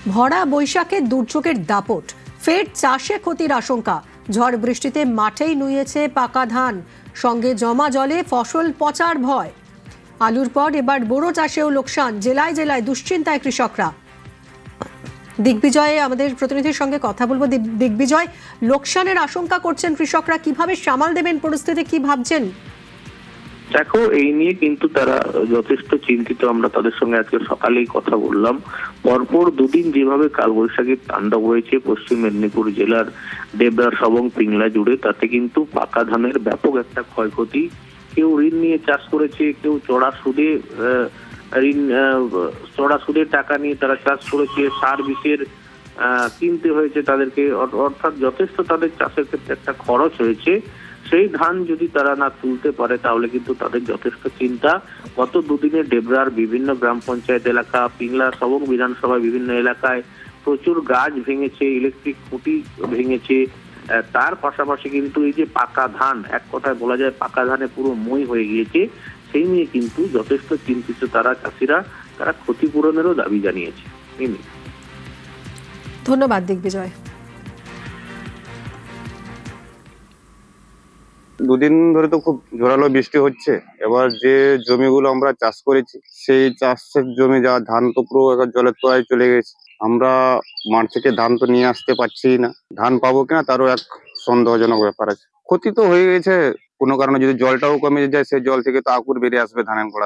ভরা বৈশাখে দুর্যোগের দাপট, ফের চাষে ক্ষতির আশঙ্কা। ঝড় বৃষ্টিতে মাঠেই নুয়েছে পাকা ধান, সঙ্গে জমা জলে ফসল পচার ভয়। আলুর পর এবার বোরো চাষেও লোকসান, জেলায় জেলায় দুশ্চিন্তায় কৃষকরা। দিগ্বিজয়ে আমাদের প্রতিনিধির সঙ্গে কথা বলবো। দিগ্বিজয়, লোকসানের আশঙ্কা করছেন কৃষকরা, কিভাবে সামাল দেবেন পরিস্থিতি, কি ভাবছেন? দেখো, এই নিয়ে কিন্তু তারা যথেষ্ট চিন্তিত। আমরা তাদের সঙ্গে আজকে সকালেই কথা বললাম। পরপর দুদিন যেভাবে কালবৈশাখীর তাণ্ডব হয়েছে পশ্চিম মেদিনীপুর জেলার দেবদার সবং পিংলা জুড়ে, তাতে কিন্তু পাকা ধানের ব্যাপক একটা ক্ষয়ক্ষতি। কেউ ঋণ নিয়ে চাষ করেছে, কেউ চড়া সুদে টাকা নিয়ে তারা চাষ করেছে, সার বিষের কিনতে হয়েছে তাদেরকে, অর্থাৎ যথেষ্ট তাদের চাষের ক্ষেত্রে একটা খরচ হয়েছে। সেই ধান যদি তারা না তুলতে পারে তাহলে কিন্তু তাদের যথেষ্ট চিন্তা। গত দুদিনে ডেবরার বিভিন্ন গ্রাম পঞ্চায়েত এলাকা, পিংলা সবং বিধানসভায় বিভিন্ন এলাকায় প্রচুর গাছ ভেঙেছে, ইলেকট্রিক খুঁটি ভেঙেছে। তার পাশাপাশি কিন্তু এই যে পাকা ধান, এক কথায় বলা যায় পাকা ধানে পুরো মই হয়ে গিয়েছে, সেই নিয়ে কিন্তু যথেষ্ট চিন্তিত তারা চাষিরা। তারা ক্ষতিপূরণেরও দাবি জানিয়েছে। ধন্যবাদ দিগ্বিজয়। দুদিন ধরে তো খুব জোরালো বৃষ্টি হচ্ছে। এবার যে জমিগুলো আমরা চাষ করেছি, সেই চাষের জমি যা ধান তো পুরো একবার জলের তলায় চলে গেছে। আমরা মাঠ থেকে ধান তো নিয়ে আসতে পারছি না, ধান পাবো কিনা তারও এক সন্দেহজনক ব্যাপার আছে। ক্ষতি তো হয়ে গেছে, কোনো কারণে যদি জলটাও কমে যায় সেই জল থেকে তো আকুর বেরিয়ে আসবে ধানের গোড়া।